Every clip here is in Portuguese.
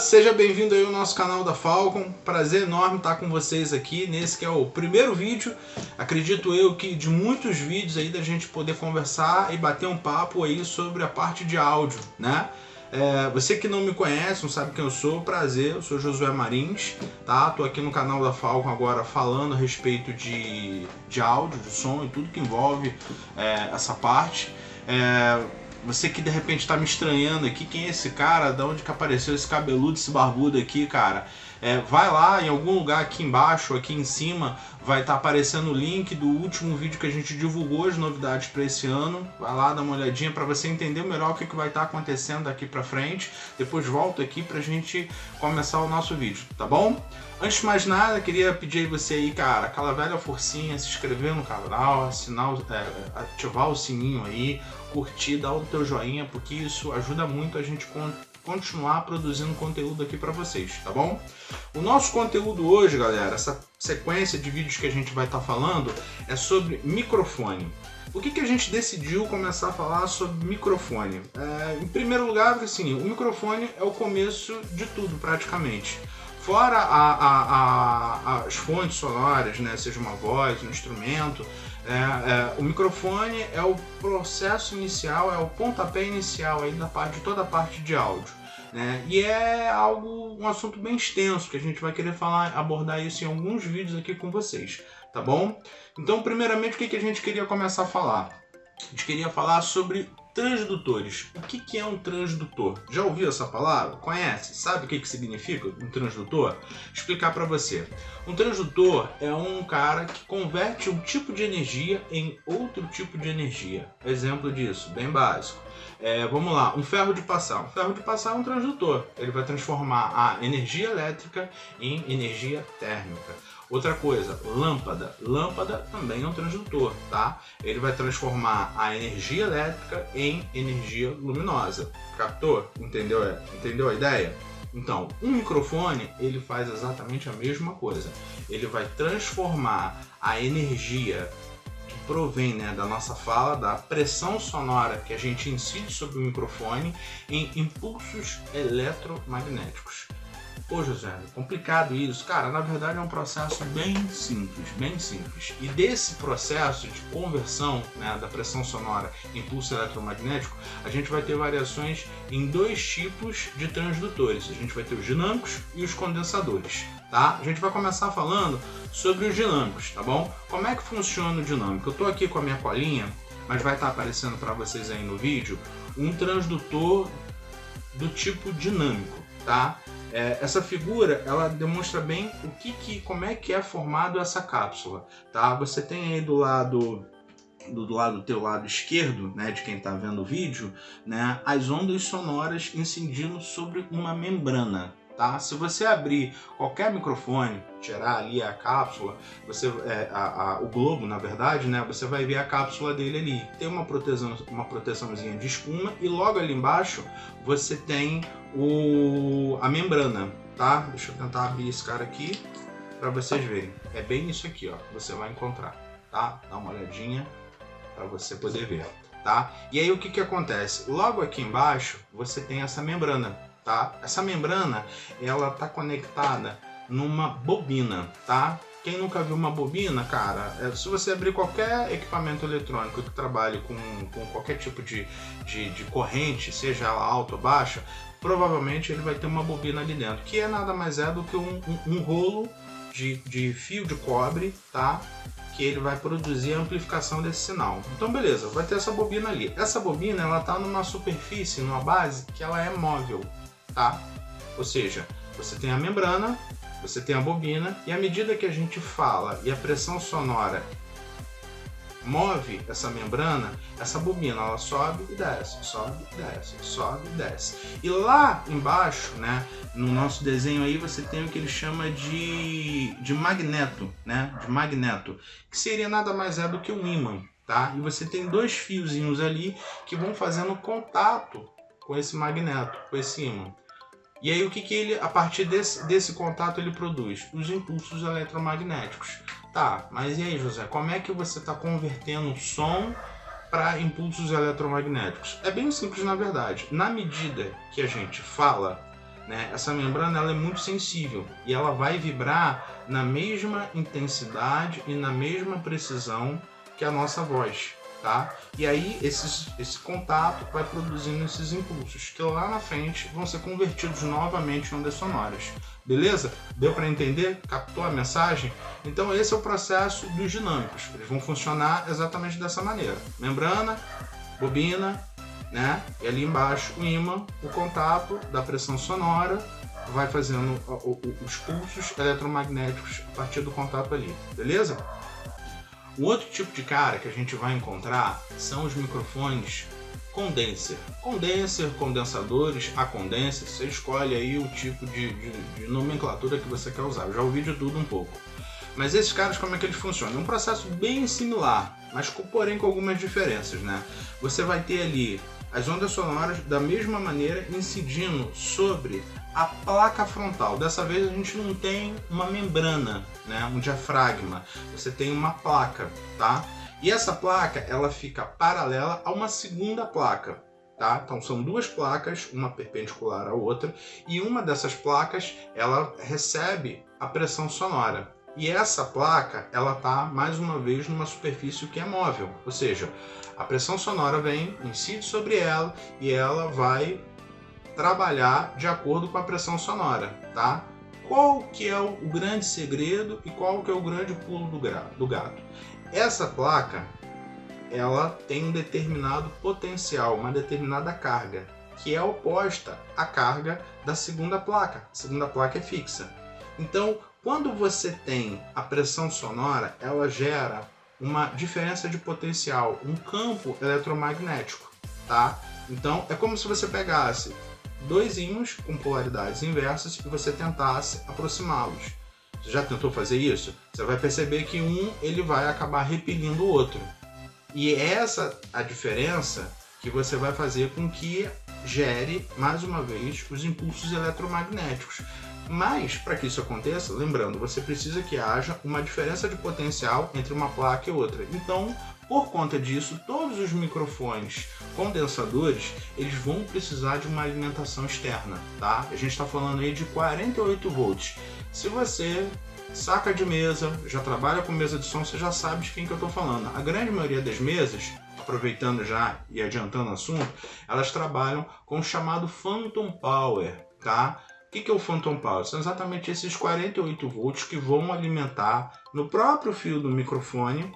seja bem-vindo aí ao nosso canal da Falcon. Prazer enorme estar com vocês aqui nesse que é o primeiro vídeo, acredito eu que de muitos vídeos aí da gente poder conversar e bater um papo aí sobre a parte de áudio, né? Você que não me conhece, não sabe quem eu sou, prazer, eu sou Josué Marins, tá? Tô aqui no canal da Falcon agora falando a respeito de áudio, de som e tudo que envolve essa parte. Você que de repente está me estranhando aqui, quem é esse cara? Da onde que apareceu esse cabeludo, esse barbudo aqui, cara? Vai lá, em algum lugar aqui embaixo, aqui em cima, vai estar aparecendo o link do último vídeo que a gente divulgou, as novidades para esse ano. Vai lá, dá uma olhadinha para você entender melhor o que vai estar acontecendo daqui para frente. Depois volto aqui para a gente começar o nosso vídeo, tá bom? Antes de mais nada, queria pedir aí você aí, cara, aquela velha forcinha, se inscrever no canal, ativar o sininho aí, curtir, dar o teu joinha, porque isso ajuda muito a gente continuar produzindo conteúdo aqui para vocês, tá bom? O nosso conteúdo hoje, galera, essa sequência de vídeos que a gente vai estar falando é sobre microfone. Por que a gente decidiu começar a falar sobre microfone? Em primeiro lugar, porque assim, o microfone é o começo de tudo praticamente. Fora as fontes sonoras, né, seja uma voz, um instrumento, o microfone é o processo inicial, é o pontapé inicial aí de toda a parte de áudio, né? E é um assunto bem extenso que a gente vai querer abordar isso em alguns vídeos aqui com vocês, tá bom? Então, primeiramente, o que a gente queria começar a falar? A gente queria falar sobre transdutores. O que é um transdutor? Já ouviu essa palavra? Conhece? Sabe o que significa um transdutor? Explicar para você. Um transdutor é um cara que converte um tipo de energia em outro tipo de energia. Exemplo disso, bem básico. Vamos lá, um ferro de passar. Um ferro de passar é um transdutor. Ele vai transformar a energia elétrica em energia térmica. Outra coisa, lâmpada. Lâmpada também é um transdutor, tá? Ele vai transformar a energia elétrica em energia luminosa. Captou? Entendeu a ideia? Então, um microfone, ele faz exatamente a mesma coisa. Ele vai transformar a energia que provém, né, da nossa fala, da pressão sonora que a gente incide sobre o microfone, em impulsos eletromagnéticos. Pô, José, é complicado isso. Cara, na verdade é um processo bem simples, bem simples. E desse processo de conversão, né, da pressão sonora em impulso eletromagnético, a gente vai ter variações em dois tipos de transdutores. A gente vai ter os dinâmicos e os condensadores, tá? A gente vai começar falando sobre os dinâmicos, tá bom? Como é que funciona o dinâmico? Eu tô aqui com a minha colinha, mas vai estar aparecendo para vocês aí no vídeo, um transdutor do tipo dinâmico, tá? Essa figura, ela demonstra bem como é que é formado essa cápsula, tá? Você tem aí do teu lado esquerdo, né, de quem está vendo o vídeo, né, as ondas sonoras incidindo sobre uma membrana, tá? Se você abrir qualquer microfone, tirar ali a cápsula, o globo, na verdade, né, você vai ver a cápsula dele ali. Tem uma proteçãozinha de espuma e logo ali embaixo você tem a membrana, tá? Deixa eu tentar abrir esse cara aqui para vocês verem. É bem isso aqui, ó. Você vai encontrar, tá? Dá uma olhadinha para você poder ver, tá? E aí o que acontece? Logo aqui embaixo você tem essa membrana, tá? Essa membrana, ela tá conectada numa bobina, tá? Quem nunca viu uma bobina, cara, se você abrir qualquer equipamento eletrônico que trabalhe com qualquer tipo de corrente, seja ela alta ou baixa, provavelmente ele vai ter uma bobina ali dentro, que nada mais é do que um rolo de fio de cobre, tá? Que ele vai produzir a amplificação desse sinal. Então beleza, vai ter essa bobina ali. Essa bobina, ela tá numa superfície, numa base que ela é móvel, tá? Ou seja, você tem a membrana, você tem a bobina, e à medida que a gente fala e a pressão sonora move essa membrana, essa bobina ela sobe e desce, sobe e desce, sobe e desce. E lá embaixo, né, no nosso desenho aí, você tem o que ele chama de magneto, né, de magneto, que seria nada mais do que um ímã, tá? E você tem dois fiozinhos ali que vão fazendo contato com esse magneto, com esse ímã. E aí o que ele, a partir desse contato, ele produz? Os impulsos eletromagnéticos. Tá, mas e aí, José, como é que você está convertendo som para impulsos eletromagnéticos? É bem simples, na verdade. Na medida que a gente fala, né, essa membrana ela é muito sensível e ela vai vibrar na mesma intensidade e na mesma precisão que a nossa voz, tá? E aí esse contato vai produzindo esses impulsos que lá na frente vão ser convertidos novamente em ondas sonoras. Beleza? Deu para entender? Captou a mensagem? Então esse é o processo dos dinâmicos. Eles vão funcionar exatamente dessa maneira. Membrana, bobina, né? E ali embaixo o ímã, o contato da pressão sonora, vai fazendo os pulsos eletromagnéticos a partir do contato ali. Beleza? Um outro tipo de cara que a gente vai encontrar são os microfones condenser. Condensadores, a condenser, você escolhe aí o tipo de nomenclatura que você quer usar. Eu já ouvi de tudo um pouco. Mas esses caras, como é que eles funcionam? É um processo bem similar, mas porém com algumas diferenças, né? Você vai ter ali as ondas sonoras da mesma maneira incidindo sobre a placa frontal. Dessa vez a gente não tem uma membrana, né? Um diafragma. Você tem uma placa, tá? E essa placa, ela fica paralela a uma segunda placa, tá? Então são duas placas, uma perpendicular à outra, e uma dessas placas, ela recebe a pressão sonora. E essa placa, ela tá mais uma vez numa superfície que é móvel, ou seja, a pressão sonora vem, incide sobre ela e ela vai trabalhar de acordo com a pressão sonora, tá? Qual que é o grande segredo e qual que é o grande pulo do gato? Essa placa, ela tem um determinado potencial, uma determinada carga, que é oposta à carga da segunda placa. A segunda placa é fixa. Então, quando você tem a pressão sonora, ela gera uma diferença de potencial, um campo eletromagnético, tá? Então, é como se você pegasse dois ímãs com polaridades inversas e você tentasse aproximá-los. Você já tentou fazer isso? Você vai perceber que ele vai acabar repelindo o outro. E essa a diferença que você vai fazer com que gere, mais uma vez, os impulsos eletromagnéticos. Mas, para que isso aconteça, lembrando, você precisa que haja uma diferença de potencial entre uma placa e outra. Então, por conta disso, todos os microfones condensadores, eles vão precisar de uma alimentação externa, tá? A gente está falando aí de 48 volts. Se você saca de mesa, já trabalha com mesa de som, você já sabe de quem que eu estou falando. A grande maioria das mesas, aproveitando já e adiantando o assunto, elas trabalham com o chamado Phantom Power, tá? O que é o Phantom Power? São exatamente esses 48 volts que vão alimentar no próprio fio do microfone,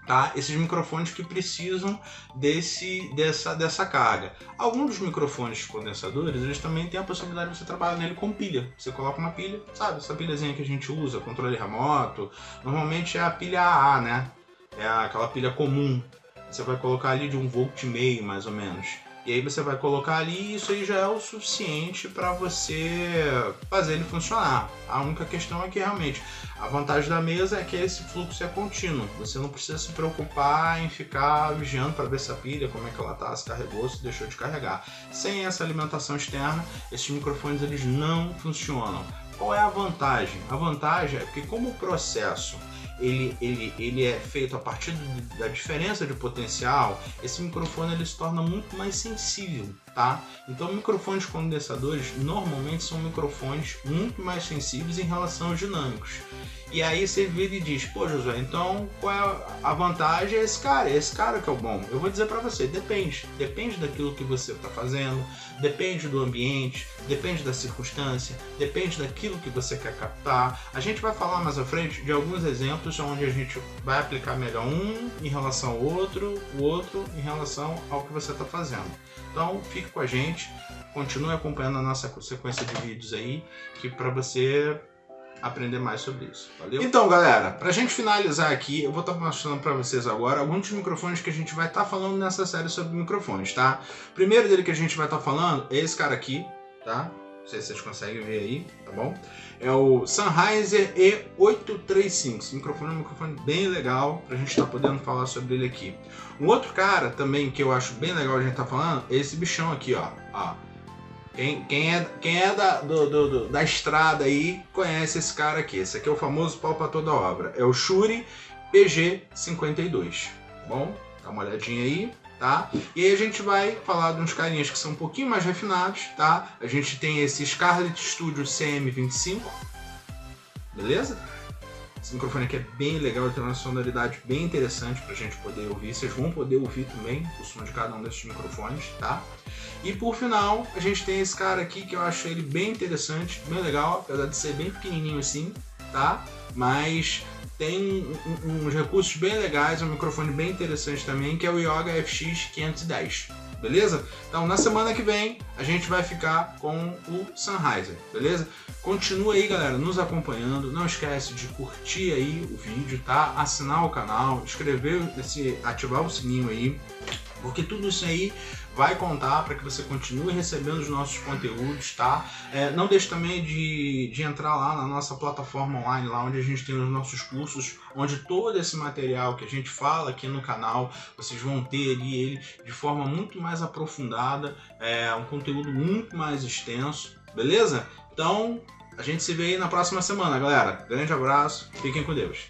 tá? Esses microfones que precisam dessa carga. Alguns dos microfones condensadores, eles também têm a possibilidade de você trabalhar nele com pilha. Você coloca uma pilha, sabe? Essa pilhazinha que a gente usa, controle remoto. Normalmente é a pilha AA, né? É aquela pilha comum. Você vai colocar ali de 1,5 volt mais ou menos. E aí você vai colocar ali e isso aí já é o suficiente para você fazer ele funcionar. A única questão é que realmente a vantagem da mesa é que esse fluxo é contínuo. Você não precisa se preocupar em ficar vigiando para ver se a pilha, como é que ela tá, se carregou, se deixou de carregar. Sem essa alimentação externa, esses microfones eles não funcionam. Qual é a vantagem? A vantagem é que como o processo ele é feito a partir da diferença de potencial, esse microfone ele se torna muito mais sensível, tá? Então microfones condensadores normalmente são microfones muito mais sensíveis em relação aos dinâmicos. E aí você vira e diz, pô Josué, então qual é a vantagem? É esse cara que é o bom. Eu vou dizer para você, depende daquilo que você está fazendo, depende do ambiente, depende da circunstância, depende daquilo que você quer captar. A gente vai falar mais à frente de alguns exemplos onde a gente vai aplicar melhor um em relação ao outro, o outro em relação ao que você está fazendo. Então fique com a gente, continue acompanhando a nossa sequência de vídeos aí, que para você aprender mais sobre isso, valeu? Então galera, pra gente finalizar aqui, eu vou estar mostrando pra vocês agora alguns dos microfones que a gente vai estar falando nessa série sobre microfones, tá? O primeiro dele que a gente vai estar falando é esse cara aqui, tá? Não sei se vocês conseguem ver aí, tá bom? É o Sennheiser E835, esse microfone é um microfone bem legal pra gente estar podendo falar sobre ele aqui. Um outro cara também que eu acho bem legal a gente estar falando é esse bichão aqui, ó. Quem é da estrada aí conhece esse cara aqui. Esse aqui é o famoso pau para toda obra. É o Shure PG52. Tá bom? Dá uma olhadinha aí. tá? E aí a gente vai falar de uns carinhas que são um pouquinho mais refinados, tá? A gente tem esse Scarlett Studio CM25, beleza? Esse microfone aqui é bem legal, ele tem uma sonoridade bem interessante pra gente poder ouvir. Vocês vão poder ouvir também o som de cada um desses microfones, tá? E por final, a gente tem esse cara aqui que eu acho ele bem interessante, bem legal, apesar de ser bem pequenininho assim, tá? Mas tem uns recursos bem legais, um microfone bem interessante também, que é o Yoga FX 510. Beleza? Então na semana que vem a gente vai ficar com o Sennheiser, beleza? Continua aí, galera, nos acompanhando, não esquece de curtir aí o vídeo, tá? Assinar o canal, ativar o sininho aí, porque tudo isso aí vai contar para que você continue recebendo os nossos conteúdos, tá? Não deixe também de entrar lá na nossa plataforma online, lá onde a gente tem os nossos cursos, onde todo esse material que a gente fala aqui no canal, vocês vão ter ali ele de forma muito mais aprofundada, um conteúdo muito mais extenso, beleza? Então, a gente se vê aí na próxima semana, galera. Grande abraço, fiquem com Deus.